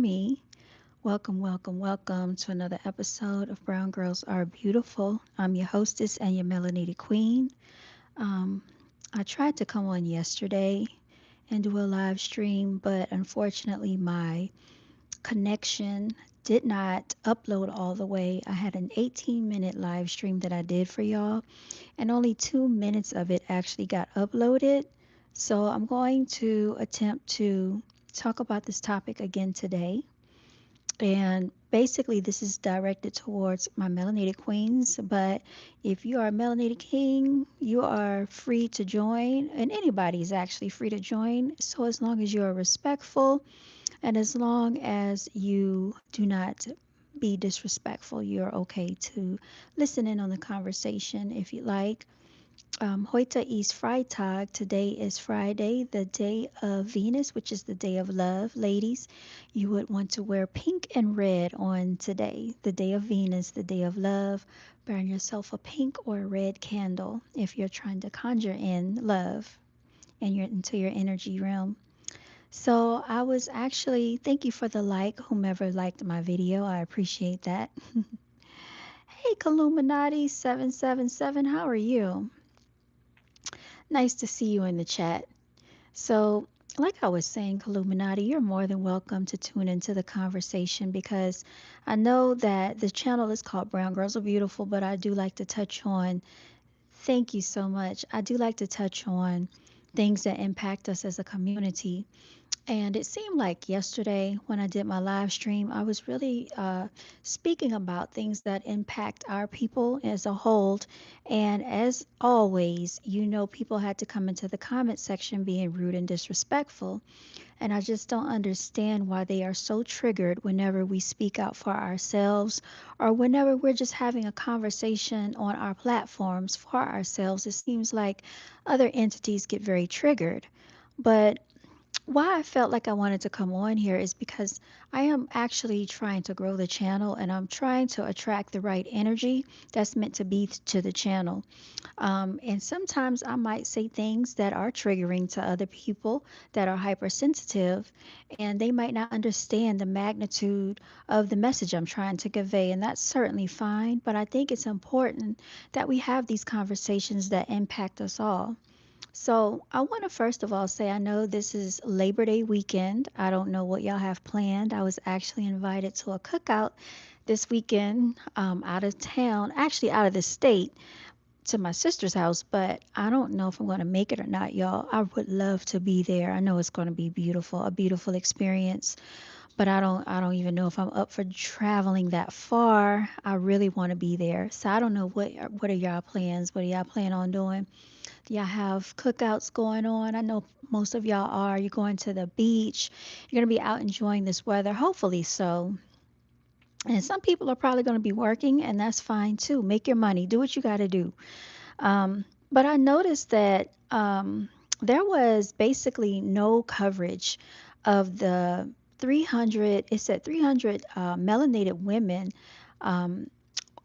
me. Welcome, welcome, welcome to another episode of Brown Girls Are Beautiful. I'm your hostess and your Melanated Queen. Um, I tried to come on yesterday and do a live stream, but unfortunately, my connection did not upload all the way. I had an 18-minute live stream that I did for y'all, and only 2 minutes of it actually got uploaded. So I'm going to attempt to talk about this topic again today. And basically, this is directed towards my melanated queens. But if you are a melanated king, you are free to join, and anybody is actually free to join. So, as long as you are respectful and as long as you do not be disrespectful, you're okay to listen in on the conversation if you like. Heute ist Freitag. Today is Friday, the day of Venus, which is the day of love. Ladies, you would want to wear pink and red on today, the day of Venus, the day of love. Burn yourself a pink or a red candle if you're trying to conjure in love and into your energy realm. So I was actually, thank you for the like, whomever liked my video. I appreciate that. Hey, Illuminati 777, how are you? Nice to see you in the chat. So, like I was saying, Illuminati, you're more than welcome to tune into the conversation because I know that the channel is called Brown Girls Are Beautiful, but I do like to touch on, thank you so much. I do like to touch on things that impact us as a community. And it seemed like yesterday when I did my live stream, I was really speaking about things that impact our people as a whole. And as always, people had to come into the comment section being rude and disrespectful. And I just don't understand why they are so triggered whenever we speak out for ourselves or whenever we're just having a conversation on our platforms for ourselves. It seems like other entities get very triggered. But why I felt like I wanted to come on here is because I am actually trying to grow the channel and I'm trying to attract the right energy that's meant to be to the channel. And sometimes I might say things that are triggering to other people that are hypersensitive, and they might not understand the magnitude of the message I'm trying to convey. And that's certainly fine, but I think it's important that we have these conversations that impact us all. So, I want to first of all say I know this is Labor Day weekend. I don't know what y'all have planned. I was actually invited to a cookout this weekend out of town, actually out of the state, to my sister's house, but I don't know if I'm going to make it or not, y'all. I would love to be there. I know it's going to be beautiful, a beautiful experience, but I don't even know if I'm up for traveling that far. I really want to be there. So I don't know what are y'all plans? What are y'all planning on doing? Do y'all have cookouts going on? I know most of y'all are. You're going to the beach. You're going to be out enjoying this weather, hopefully so. And some people are probably going to be working, and that's fine too. Make your money, do what you got to do. But I noticed that there was basically no coverage of the 300, it said 300 melanated women um,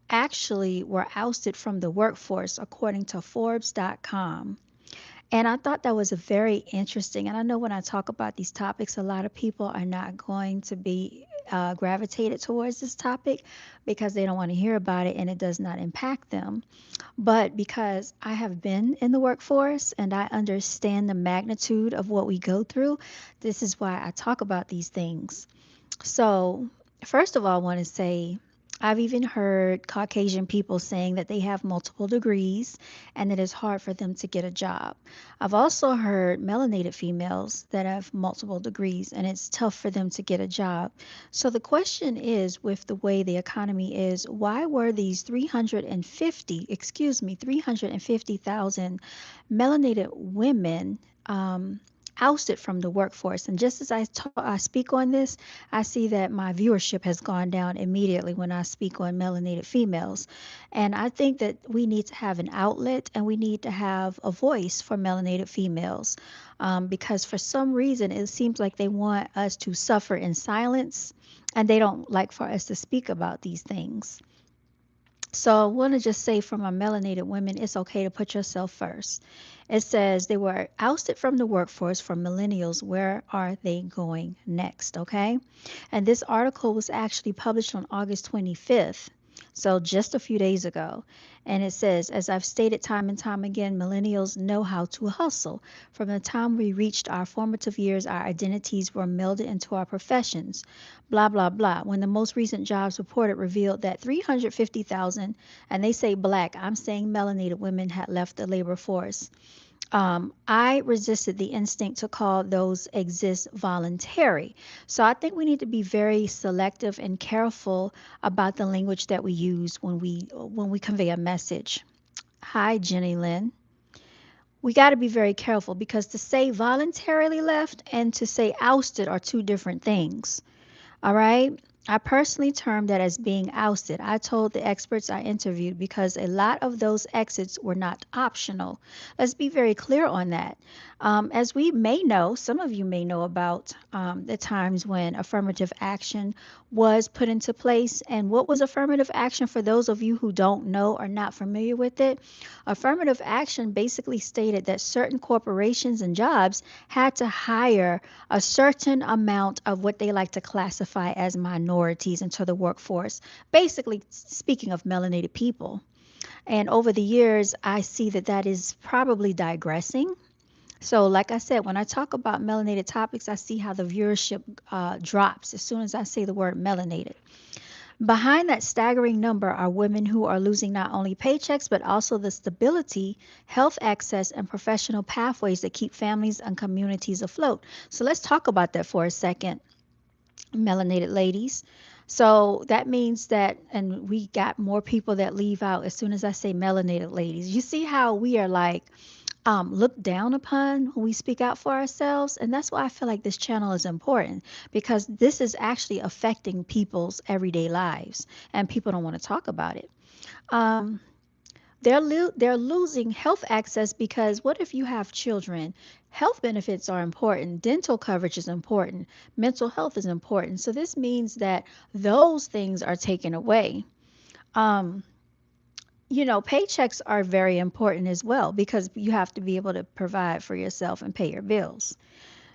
actually were ousted from the workforce, according to Forbes.com. And I thought that was a very interesting. And I know when I talk about these topics, a lot of people are not going to be gravitated towards this topic because they don't want to hear about it and it does not impact them. But because I have been in the workforce and I understand the magnitude of what we go through, this is why I talk about these things. So, first of all, I want to say I've even heard Caucasian people saying that they have multiple degrees and it is hard for them to get a job. I've also heard melanated females that have multiple degrees and it's tough for them to get a job. So, the question is with the way the economy is, why were these 350,000 melanated women? Ousted from the workforce. And just as I speak on this, I see that my viewership has gone down immediately when I speak on melanated females. And I think that we need to have an outlet and we need to have a voice for melanated females because for some reason it seems like they want us to suffer in silence and they don't like for us to speak about these things. So I want to just say for my melanated women, it's okay to put yourself first. It says they were ousted from the workforce for millennials. Where are they going next? Okay. And this article was actually published on August 25th. So just a few days ago. And it says, as I've stated time and time again, millennials know how to hustle. From the time we reached our formative years, our identities were melded into our professions. Blah, blah, blah. When the most recent jobs reported revealed that 350,000, and they say black, I'm saying melanated women had left the labor force. I resisted the instinct to call those exists voluntary. So I think we need to be very selective and careful about the language that we use when we convey a message. Hi, Jenny Lynn. We got to be very careful because to say voluntarily left and to say ousted are two different things. All right. I personally termed that as being ousted. I told the experts I interviewed because a lot of those exits were not optional. Let's be very clear on that. As we may know, some of you may know about the times when affirmative action was put into place. And what was affirmative action for those of you who don't know or not familiar with it? Affirmative action basically stated that certain corporations and jobs had to hire a certain amount of what they like to classify as minorities into the workforce, basically speaking of melanated people. And over the years, I see that that is probably digressing. So, like I said, when I talk about melanated topics, I see how the viewership drops as soon as I say the word melanated. Behind that staggering number are women who are losing not only paychecks, but also the stability, health access, and professional pathways that keep families and communities afloat. So let's talk about that for a second, melanated ladies. So that means that, and we got more people that leave out as soon as I say melanated ladies. You see how we are like looked down upon when we speak out for ourselves. And that's why I feel like this channel is important because this is actually affecting people's everyday lives and people don't want to talk about it. Um, they're losing health access because what if you have children? Health benefits are important. Dental coverage is important. Mental health is important. So this means that those things are taken away. Um, paychecks are very important as well because you have to be able to provide for yourself and pay your bills.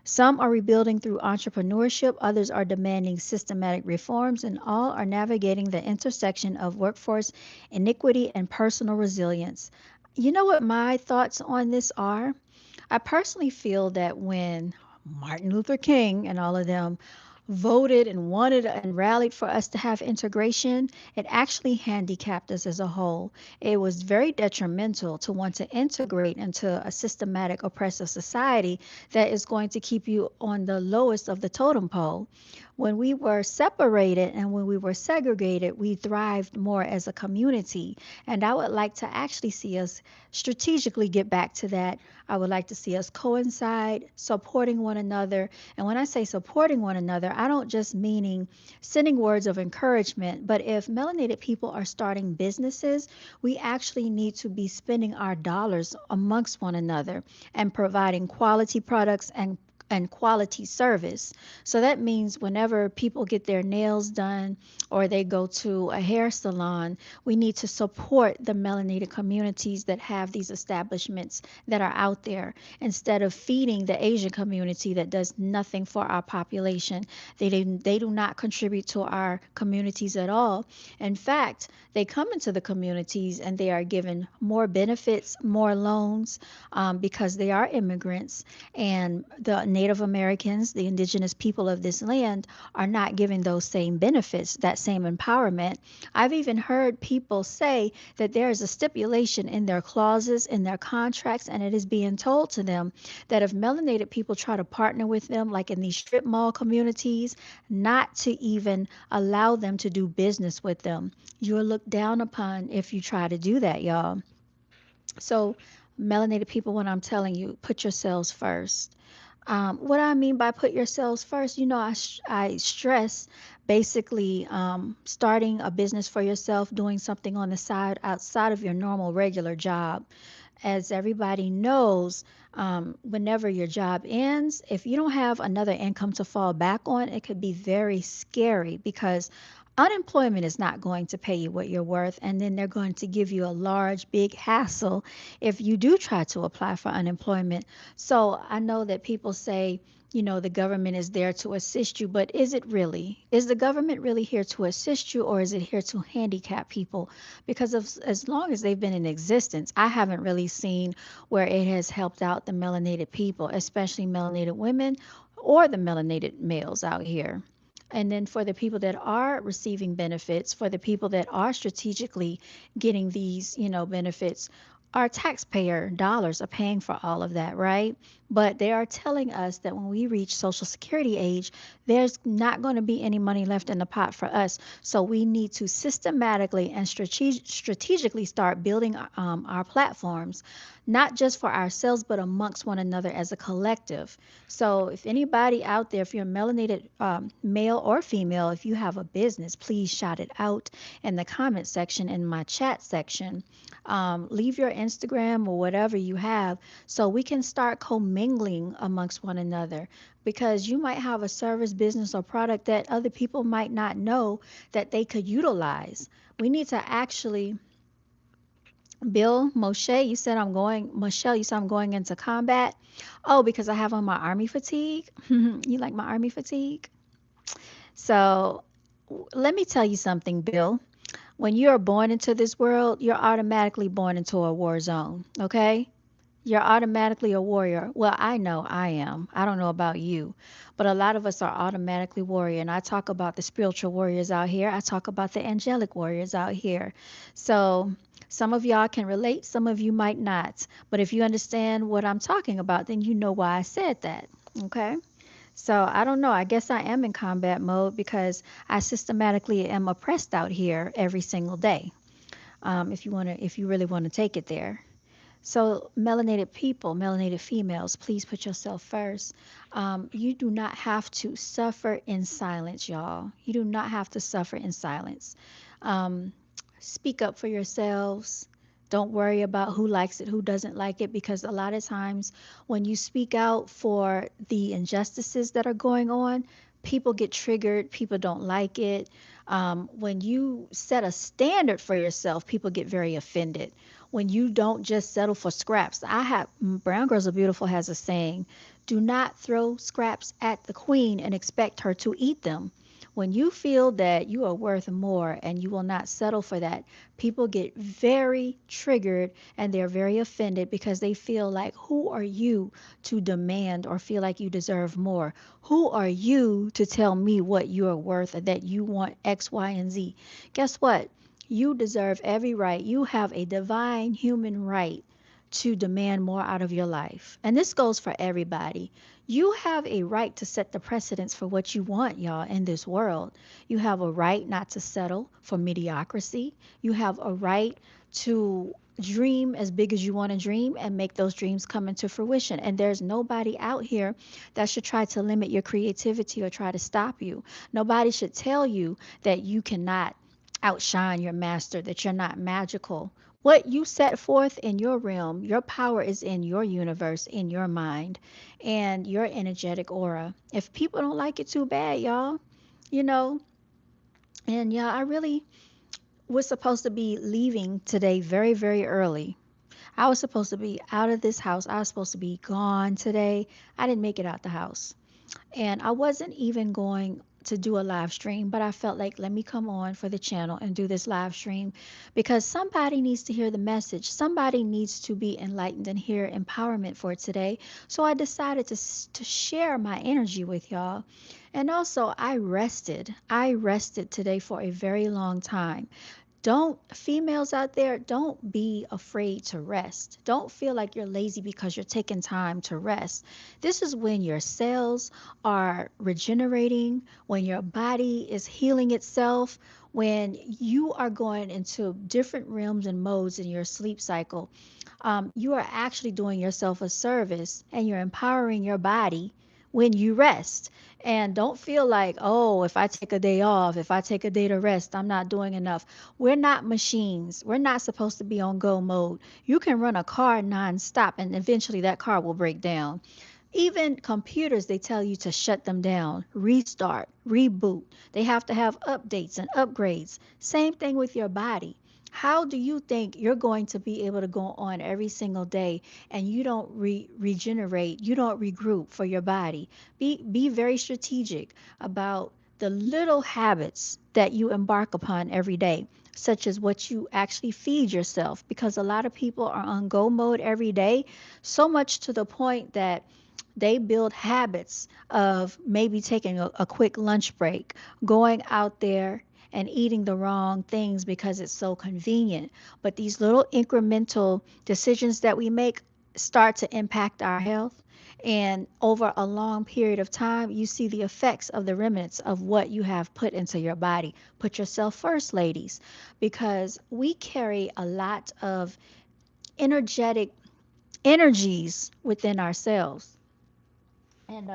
Some are rebuilding through entrepreneurship, others are demanding systematic reforms, and all are navigating the intersection of workforce iniquity and personal resilience. You know what my thoughts on this are? I personally feel that when Martin Luther King and all of them voted and wanted and rallied for us to have integration, it actually handicapped us as a whole. It was very detrimental to want to integrate into a systematic oppressive society that is going to keep you on the lowest of the totem pole. When we were separated and when we were segregated, we thrived more as a community. And I would like to actually see us strategically get back to that. I would like to see us coincide, supporting one another. And when I say supporting one another, I don't just meaning sending words of encouragement, but if melanated people are starting businesses, we actually need to be spending our dollars amongst one another and providing quality products and quality service. So that means whenever people get their nails done or they go to a hair salon, we need to support the melanated communities that have these establishments that are out there instead of feeding the Asian community that does nothing for our population. They do not contribute to our communities at all. In fact, they come into the communities and they are given more benefits, more loans because they are immigrants and the Native Americans, the indigenous people of this land, are not given those same benefits, that same empowerment. I've even heard people say that there is a stipulation in their clauses, in their contracts, and it is being told to them that if melanated people try to partner with them, like in these strip mall communities, not to even allow them to do business with them. You're looked down upon if you try to do that, y'all. So, melanated people, when I'm telling you, put yourselves first. What I mean by put yourselves first, I stress basically starting a business for yourself, doing something on the side outside of your normal regular job. As everybody knows, whenever your job ends, if you don't have another income to fall back on, it could be very scary because unemployment is not going to pay you what you're worth. And then they're going to give you a large, big hassle if you do try to apply for unemployment. So I know that people say, the government is there to assist you, but is it really? Is the government really here to assist you, or is it here to handicap people? Because as long as they've been in existence, I haven't really seen where it has helped out the melanated people, especially melanated women or the melanated males out here. And then for the people that are receiving benefits, for the people that are strategically getting these, benefits, our taxpayer dollars are paying for all of that, right? But they are telling us that when we reach Social Security age, there's not going to be any money left in the pot for us. So we need to systematically and strategically start building our platforms, not just for ourselves, but amongst one another as a collective. So if anybody out there, if you're a melanated male or female, if you have a business, please shout it out in the comment section, in my chat section. Leave your Instagram or whatever you have so we can start commingling amongst one another, because you might have a service, business, or product that other people might not know that they could utilize. We need to actually, Bill Moshe, Michelle, you said I'm going into combat. Oh, because I have on my army fatigue. You like my army fatigue? So let me tell you something, Bill. When you are born into this world, you're automatically born into a war zone, okay? You're automatically a warrior. Well, I know I am. I don't know about you, but a lot of us are automatically warrior. And I talk about the spiritual warriors out here. I talk about the angelic warriors out here. So some of y'all can relate, some of you might not. But if you understand what I'm talking about, then you know why I said that. Okay? So I don't know. I guess I am in combat mode because I systematically am oppressed out here every single day. If you really want to take it there. So, melanated people, melanated females, please put yourself first. You do not have to suffer in silence, y'all. You do not have to suffer in silence. Um, Speak up for yourselves. Don't worry about who likes it, who doesn't like it, because a lot of times when you speak out for the injustices that are going on, people get triggered, people don't like it. When you set a standard for yourself, people get very offended. When you don't just settle for scraps, Brown Girls Are Beautiful has a saying, do not throw scraps at the queen and expect her to eat them. When you feel that you are worth more and you will not settle for that, people get very triggered and they're very offended because they feel like, who are you to demand or feel like you deserve more? Who are you to tell me what you are worth or that you want X, Y, and Z? Guess what? You deserve every right. You have a divine human right to demand more out of your life. And this goes for everybody. You have a right to set the precedence for what you want, y'all, in this world. You have a right not to settle for mediocrity. You have a right to dream as big as you want to dream and make those dreams come into fruition. And there's nobody out here that should try to limit your creativity or try to stop you. Nobody should tell you that you cannot outshine your master, that you're not magical. What you set forth in your realm, your power is in your universe, in your mind, and your energetic aura. If people don't like it, too bad, y'all. You know, and yeah, I really was supposed to be leaving today very, very early. I was supposed to be out of this house. I was supposed to be gone today. I didn't make it out the house. And I wasn't even going to do a live stream, but I felt like, let me come on for the channel and do this live stream because somebody needs to hear the message. Somebody needs to be enlightened and hear empowerment for today. So I decided to share my energy with y'all. And also, I rested. I rested today for a very long time. Don't, females out there, don't be afraid to rest. Don't feel like you're lazy because you're taking time to rest. This is when your cells are regenerating, when your body is healing itself, when you are going into different realms and modes in your sleep cycle. You are actually doing yourself a service and you're empowering your body when you rest. And don't feel like, oh, if I take a day off, if I take a day to rest, I'm not doing enough. We're not machines. We're not supposed to be on go mode. You can run a car nonstop, and eventually that car will break down. Even computers, they tell you to shut them down, restart, reboot. They have to have updates and upgrades. Same thing with your body. How do you think you're going to be able to go on every single day and you don't regenerate, you don't regroup for your body? Be very strategic about the little habits that you embark upon every day, such as what you actually feed yourself, because a lot of people are on go mode every day, so much to the point that they build habits of maybe taking a quick lunch break, going out there and eating the wrong things because it's so convenient. But these little incremental decisions that we make start to impact our health. And over a long period of time, you see the effects of the remnants of what you have put into your body. Put yourself first, ladies, because we carry a lot of energetic energies within ourselves. And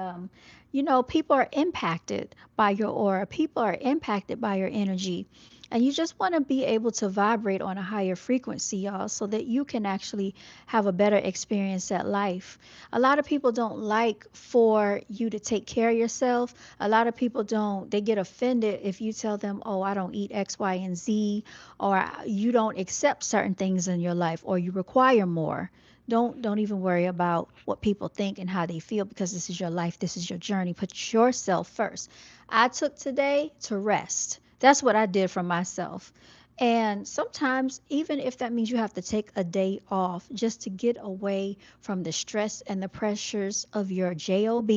people are impacted by your aura. People are impacted by your energy. And you just want to be able to vibrate on a higher frequency, y'all, so that you can actually have a better experience at life. A lot of people don't like for you to take care of yourself. A lot of people don't, they get offended if you tell them, oh, I don't eat X, Y, and Z, or you don't accept certain things in your life, or you require more. Don't even worry about what people think and how they feel, because this is your life, this is your journey. Put yourself first. I took today to rest. That's what I did for myself. And sometimes, even if that means you have to take a day off just to get away from the stress and the pressures of your job,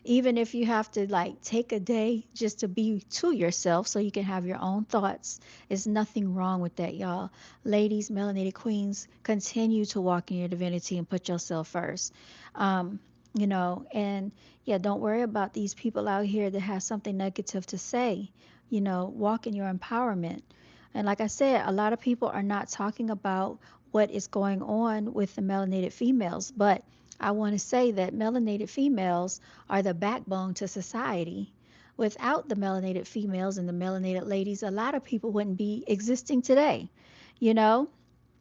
even if you have to like take a day just to be to yourself so you can have your own thoughts, there's nothing wrong with that, y'all. Ladies, melanated queens, continue to walk in your divinity and put yourself first. um, and yeah, don't worry about these people out here that have something negative to say. Walk in your empowerment. And like I said, a lot of people are not talking about what is going on with the melanated females, but I want to say that melanated females are the backbone to society. Without the melanated females and the melanated ladies, a lot of people wouldn't be existing today. You know,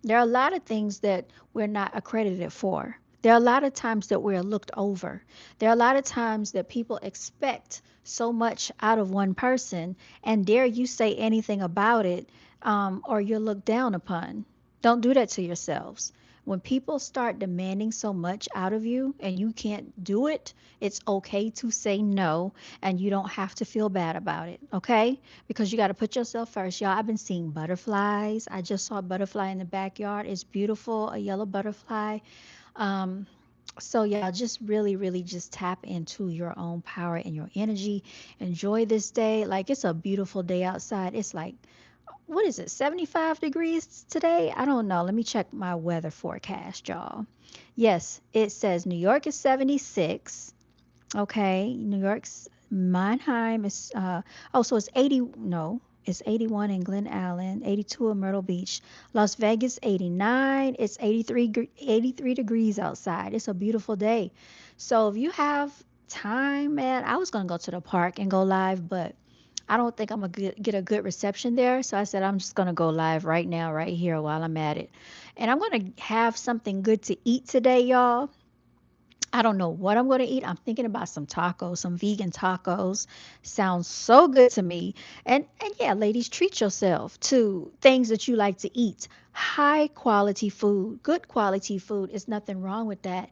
there are a lot of things that we're not accredited for. There are a lot of times that we're looked over. There are a lot of times that people expect so much out of one person, and dare you say anything about it, or you're looked down upon. Don't do that to yourselves. When people start demanding so much out of you and you can't do it, it's okay to say no, and you don't have to feel bad about it, okay? Because you got to put yourself first. Y'all, I've been seeing butterflies. I just saw a butterfly in the backyard. It's beautiful, a yellow butterfly. Um, so y'all just really, really just tap into your own power and your energy. Enjoy this day. Like, it's a beautiful day outside. It's like, what is it, 75 degrees today? I don't know. Let me check my weather forecast, y'all. Yes, it says New York is 76. Okay, New York's Mannheim is so it's 80, no, it's 81 in Glen Allen, 82 in Myrtle Beach. Las Vegas 89, it's 83 degrees outside. It's a beautiful day. So if you have time, man, I was going to go to the park and go live, but I don't think I'm going to get a good reception there. So I said I'm just going to go live right now, right here while I'm at it. And I'm going to have something good to eat today, y'all. I don't know what I'm going to eat. I'm thinking about some tacos, some vegan tacos. Sounds so good to me. And yeah, ladies, treat yourself to things that you like to eat. High quality food, good quality food. Is nothing wrong with that.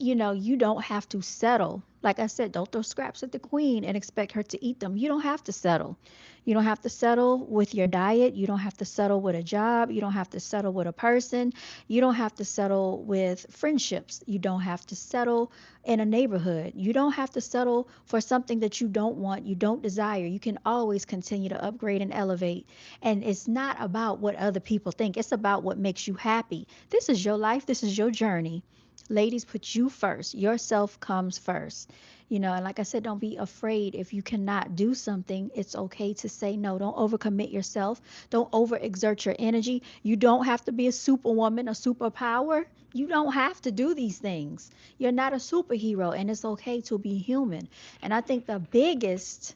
You don't have to settle. Like I said, don't throw scraps at the queen and expect her to eat them. You don't have to settle. You don't have to settle with your diet. You don't have to settle with a job. You don't have to settle with a person. You don't have to settle with friendships. You don't have to settle in a neighborhood. You don't have to settle for something that you don't want, you don't desire. You can always continue to upgrade and elevate. And it's not about what other people think, it's about what makes you happy. This is your life, this is your journey. Ladies, put you first. Yourself comes first. And like I said, don't be afraid if you cannot do something. It's okay to say no. Don't overcommit yourself. Don't overexert your energy. You don't have to be a superwoman, a superpower. You don't have to do these things. You're not a superhero, and it's okay to be human. And I think the biggest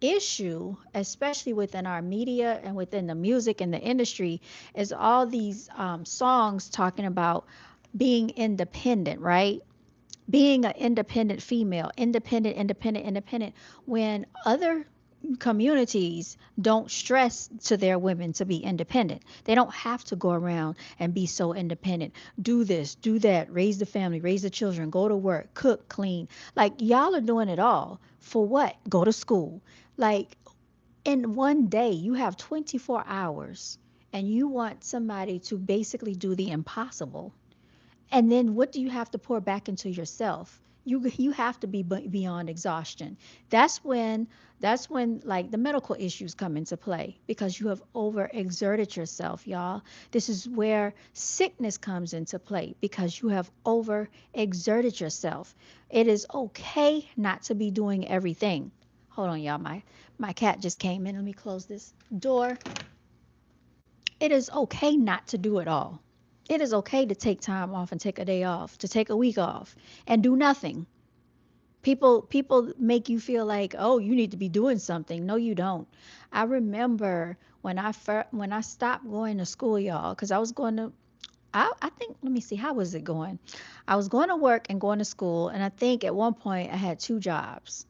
issue, especially within our media and within the music and the industry, is all these songs talking about being independent, right? Being an independent female, independent, independent, independent, when other communities don't stress to their women to be independent. They don't have to go around and be so independent. Do this, do that, raise the family, raise the children, go to work, cook, clean. Like y'all are doing it all. For what? Go to school. Like in one day, you have 24 hours and you want somebody to basically do the impossible. And then what do you have to pour back into yourself? You have to be beyond exhaustion. That's when like the medical issues come into play because you have overexerted yourself, y'all. This is where sickness comes into play because you have overexerted yourself. It is okay not to be doing everything. Hold on, y'all. My cat just came in. Let me close this door. It is okay not to do it all. It is okay to take time off and take a day off, to take a week off and do nothing. People make you feel like, "Oh, you need to be doing something." No, you don't. I remember when I stopped going to school, y'all, cuz I was going to I think let me see how was it going? I was going to work and going to school, and I think at one point I had two jobs.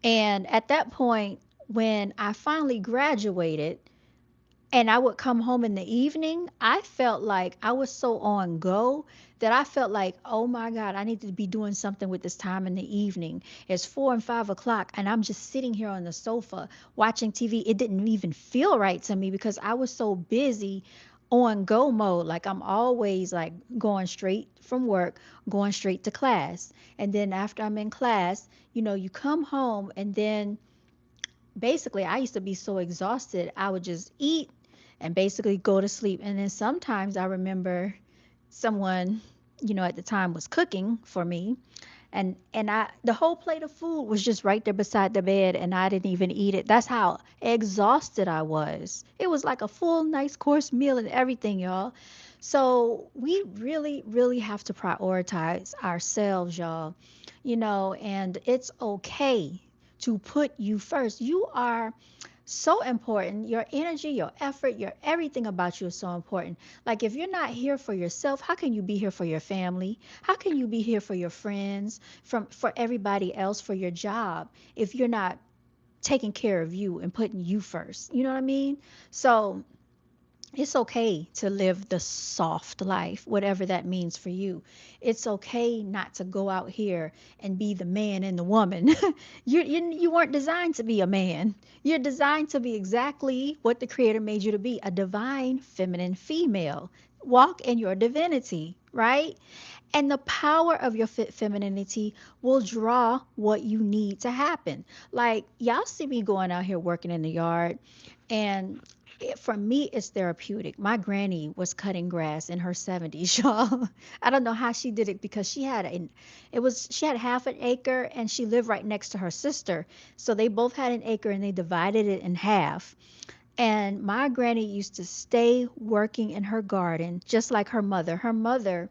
And at that point when I finally graduated, and I would come home in the evening, I felt like I was so on go that I felt like, oh my God, I need to be doing something with this time in the evening. It's 4 and 5 o'clock, and I'm just sitting here on the sofa watching TV. It didn't even feel right to me because I was so busy on go mode. Like I'm always like going straight from work, going straight to class. And then after I'm in class, you come home and then basically I used to be so exhausted I would just eat and basically go to sleep. And then sometimes I remember someone, at the time was cooking for me, and I the whole plate of food was just right there beside the bed and I didn't even eat it. That's how exhausted I was. It was like a full nice course meal and everything, y'all. So we really really have to prioritize ourselves, y'all. And it's okay to put you first. You are so important. Your energy, your effort, your everything about you is so important. Like if you're not here for yourself, how can you be here for your family? How can you be here for your friends, for everybody else, for your job if you're not taking care of you and putting you first? You know what I mean? So it's okay to live the soft life, whatever that means for you. It's okay not to go out here and be the man and the woman. You weren't designed to be a man. You're designed to be exactly what the Creator made you to be, a divine feminine female. Walk in your divinity, right? And the power of your femininity will draw what you need to happen. Like, y'all see me going out here working in the yard, and for me, it's therapeutic. My granny was cutting grass in her 70s, y'all. I don't know how she did it because she had half an acre and she lived right next to her sister. So they both had an acre and they divided it in half. And my granny used to stay working in her garden just like her mother. Her mother,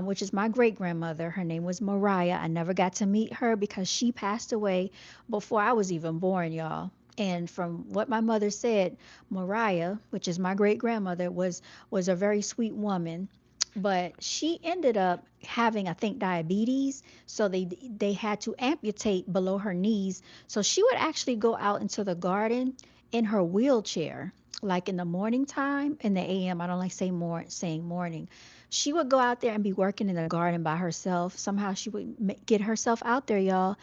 which is my great grandmother. Her name was Mariah. I never got to meet her because she passed away before I was even born, y'all. And from what my mother said, Mariah, which is my great grandmother, was a very sweet woman. But she ended up having, I think, diabetes, so they had to amputate below her knees. So she would actually go out into the garden in her wheelchair, like in the morning time, in the AM. I don't like saying morning. She would go out there and be working in the garden by herself. Somehow she would get herself out there, y'all.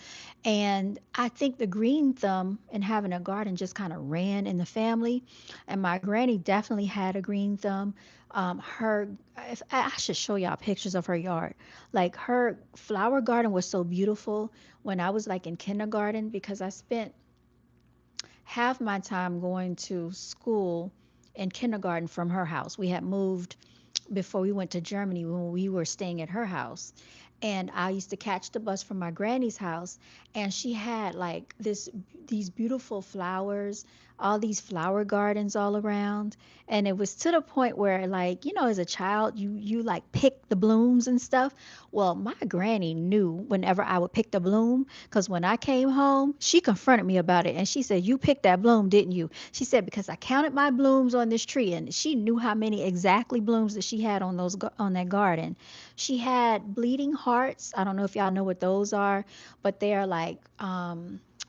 And I think the green thumb and having a garden just kind of ran in the family. And my granny definitely had a green thumb. Her, if, I should show y'all pictures of her yard. Like her flower garden was so beautiful when I was like in kindergarten because I spent half my time going to school in kindergarten from her house. We had moved before we went to Germany when we were staying at her house. And I used to catch the bus from my granny's house, and she had like these beautiful flowers, all these flower gardens all around. And it was to the point where, like, as a child, you like pick the blooms and stuff. Well, my granny knew whenever I would pick the bloom, because when I came home, she confronted me about it, and she said, "You picked that bloom, didn't you?" She said, "Because I counted my blooms on this tree," and she knew how many exactly blooms that she had on on that garden. She had bleeding hearts. I don't know if y'all know what those are, but they are like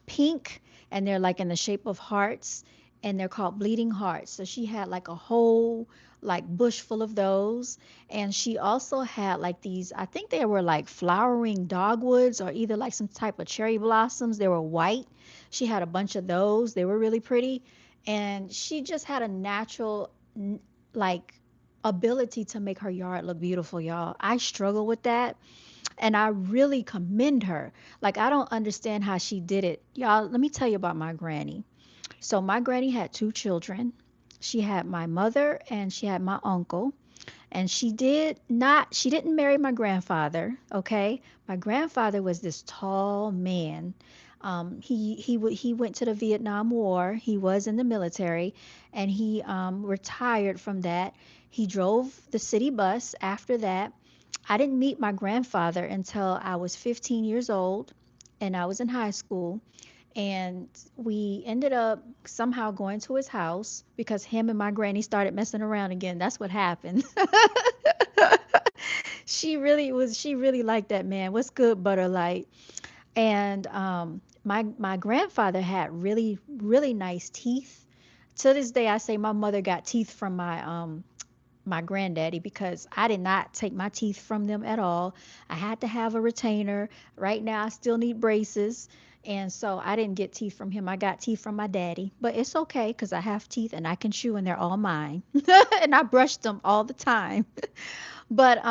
pink, and they're like in the shape of hearts, and they're called bleeding hearts. So she had like a whole like bush full of those. And she also had like these, I think they were like flowering dogwoods or either like some type of cherry blossoms. They were white. She had a bunch of those. They were really pretty. And she just had a natural like ability to make her yard look beautiful, y'all. I struggle with that, and I really commend her. Like, I don't understand how she did it. Y'all, let me tell you about my granny. So my granny had two children. She had my mother and she had my uncle. And she didn't marry my grandfather, okay? My grandfather was this tall man. He went to the Vietnam War. He was in the military, and he retired from that. He drove the city bus after that. I didn't meet my grandfather until I was 15 years old, and I was in high school. And we ended up somehow going to his house because him and my granny started messing around again. That's what happened. She really liked that man. What's good, Butterlight? And my grandfather had really really nice teeth. To this day, I say my mother got teeth from my granddaddy because I did not take my teeth from them at all. I had to have a retainer. Right now, I still need braces. And so I didn't get teeth from him. I got teeth from my daddy. But it's okay because I have teeth and I can chew and they're all mine. And I brush them all the time. But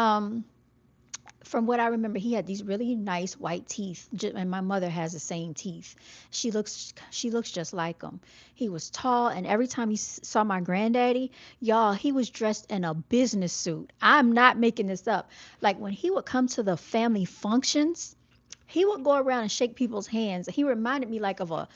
from what I remember, he had these really nice white teeth, and my mother has the same teeth. She looks just like him. He was tall, and every time he saw my granddaddy, y'all, he was dressed in a business suit. I'm not making this up. Like when he would come to the family functions, he would go around and shake people's hands. He reminded me like a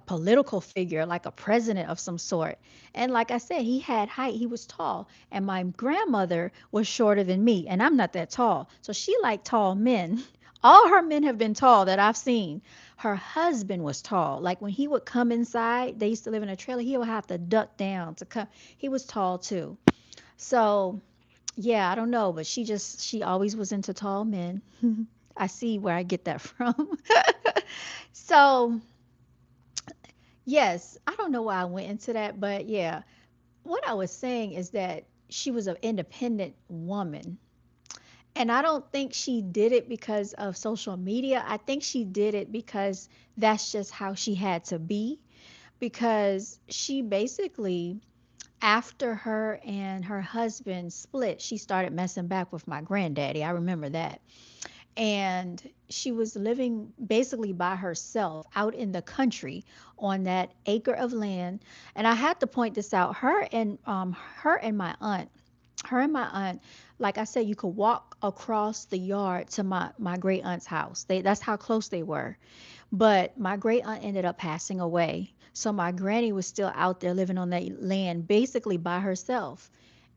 political figure, like a president of some sort. And like I said, he had height. He was tall. And my grandmother was shorter than me, and I'm not that tall. So she liked tall men. All her men have been tall that I've seen. Her husband was tall. Like when he would come inside, they used to live in a trailer, he would have to duck down to come. He was tall too. So yeah, I don't know, but she always was into tall men. I see where I get that from. So, yes, I don't know why I went into that, but yeah, what I was saying is that she was an independent woman. And I don't think she did it because of social media. I think she did it because that's just how she had to be. Because she basically, after her and her husband split, she started messing back with my granddaddy. I remember that. And she was living basically by herself out in the country on that acre of land. And I had to point this out. Her and my aunt, like I said, you could walk across the yard to my great aunt's house. That's how close they were. But my great aunt ended up passing away. So my granny was still out there living on that land basically by herself.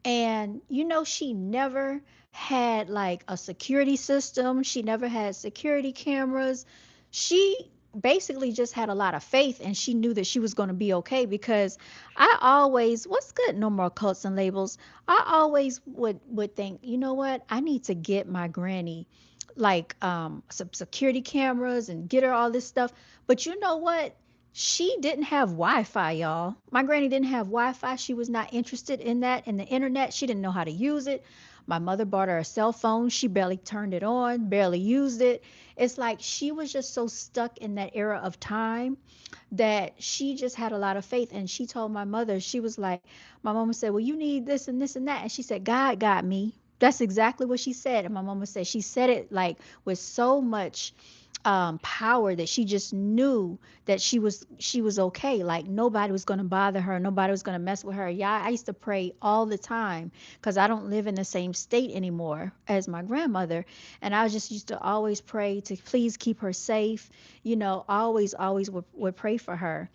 And she never had like a security system. She never had security cameras. She basically just had a lot of faith, and she knew that she was going to be okay. Because what's good, no more cults and labels. I always would think, you know what? I need to get my granny like some security cameras and get her all this stuff. But you know what? She didn't have Wi-Fi, y'all. My granny didn't have Wi-Fi. She was not interested in that, in the internet. She didn't know how to use it. My mother bought her a cell phone. She barely turned it on, barely used it. It's like she was just so stuck in that era of time that she just had a lot of faith. And she told my mother, she was like, my mama said, well, you need this and this and that. And she said, God got me. That's exactly what she said. And my mama said, she said it like with so much power that she just knew that she was okay. Like nobody was going to bother her, nobody was going to mess with her. Yeah, I used to pray all the time because I don't live in the same state anymore as my grandmother, and I just used to always pray to please keep her safe. Always would pray for her.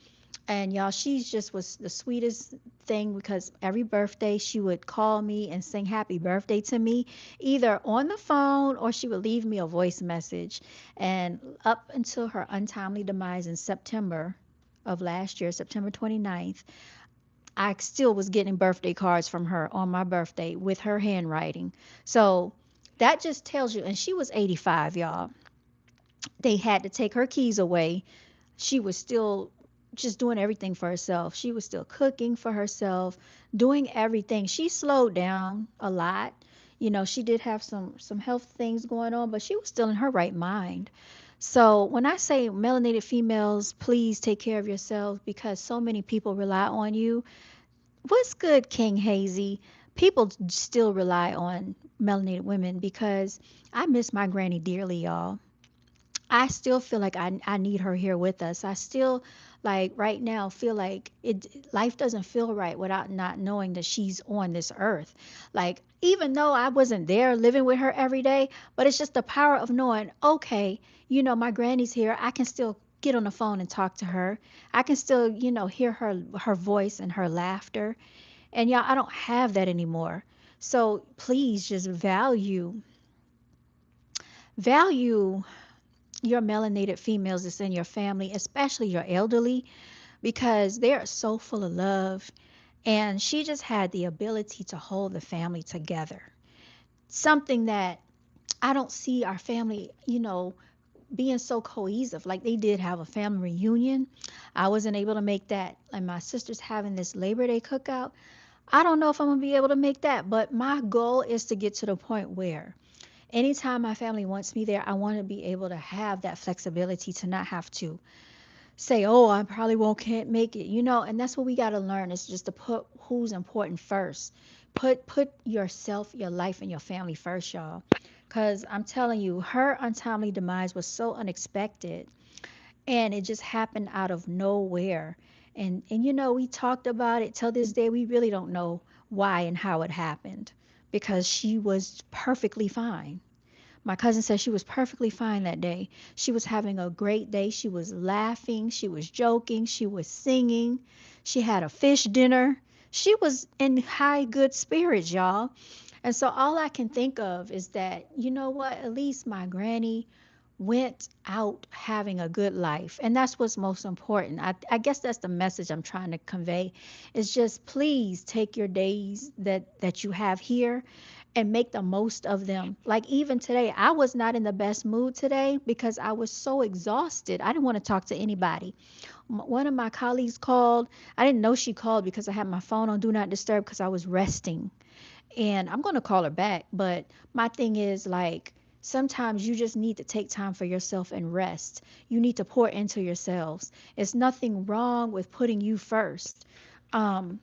And y'all, she just was the sweetest thing because every birthday she would call me and sing happy birthday to me, either on the phone or she would leave me a voice message. And up until her untimely demise in September of last year, September 29th, I still was getting birthday cards from her on my birthday with her handwriting. So that just tells you, and she was 85, y'all. They had to take her keys away. She was still just doing everything for herself. She was still cooking for herself, doing everything. She slowed down a lot. She did have some health things going on, but she was still in her right mind. So when I say melanated females, please take care of yourselves because so many people rely on you. What's good, King Hazy? People still rely on melanated women because I miss my granny dearly, y'all. I still feel like I need her here with us. I still like right now feel like life doesn't feel right without not knowing that she's on this earth. Like even though I wasn't there living with her every day, but it's just the power of knowing, okay, my granny's here. I can still get on the phone and talk to her. I can still, hear her voice and her laughter. And y'all, I don't have that anymore. So please just value your melanated females that's in your family, especially your elderly, because they are so full of love. And she just had the ability to hold the family together. Something that I don't see our family, being so cohesive. Like they did have a family reunion. I wasn't able to make that. And my sister's having this Labor Day cookout. I don't know if I'm going to be able to make that, but my goal is to get to the point where anytime my family wants me there, I want to be able to have that flexibility to not have to say, "Oh, I probably won't can't make it," and that's what we got to learn is just to put who's important first. Put yourself, your life, and your family first, y'all. Cause I'm telling you, her untimely demise was so unexpected, and it just happened out of nowhere. And we talked about it till this day. We really don't know why and how it happened, because she was perfectly fine. My cousin said she was perfectly fine that day. She was having a great day. She was laughing, she was joking, she was singing. She had a fish dinner. She was in high good spirits, y'all. And so all I can think of is that, you know what? At least my granny went out having a good life. And that's what's most important. I guess that's the message I'm trying to convey. Is just please take your days that you have here and make the most of them. Like even today, I was not in the best mood today because I was so exhausted. I didn't want to talk to anybody. One of my colleagues called. I didn't know she called because I had my phone on do not disturb because I was resting. And I'm going to call her back, but my thing is like sometimes you just need to take time for yourself and rest. You need to pour into yourselves. It's nothing wrong with putting you first. Um,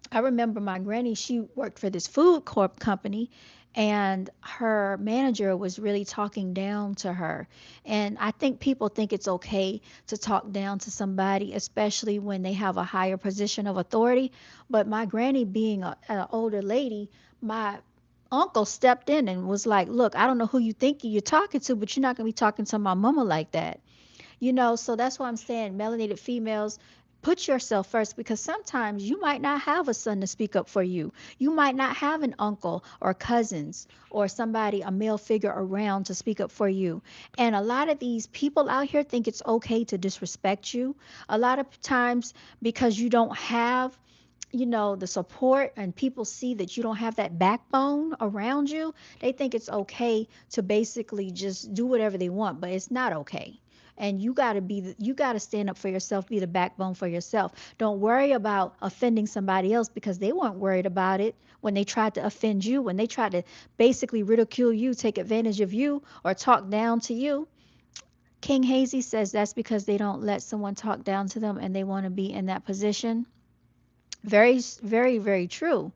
I remember my granny, she worked for this food corp company, and her manager was really talking down to her. And I think people think it's okay to talk down to somebody, especially when they have a higher position of authority. But my granny, being an older lady, my uncle stepped in and was like, "Look, I don't know who you think you're talking to, but you're not going to be talking to my mama like that." So that's why I'm saying melanated females, put yourself first because sometimes you might not have a son to speak up for you. You might not have an uncle or cousins or somebody, a male figure around to speak up for you. And a lot of these people out here think it's okay to disrespect you. A lot of times because you don't have the support and people see that you don't have that backbone around you, they think it's okay to basically just do whatever they want, but it's not okay. And you got to stand up for yourself, be the backbone for yourself. Don't worry about offending somebody else because they weren't worried about it when they tried to offend you, when they tried to basically ridicule you, take advantage of you, or talk down to you. King Hazy says that's because they don't let someone talk down to them and they want to be in that position. Very, very, very true.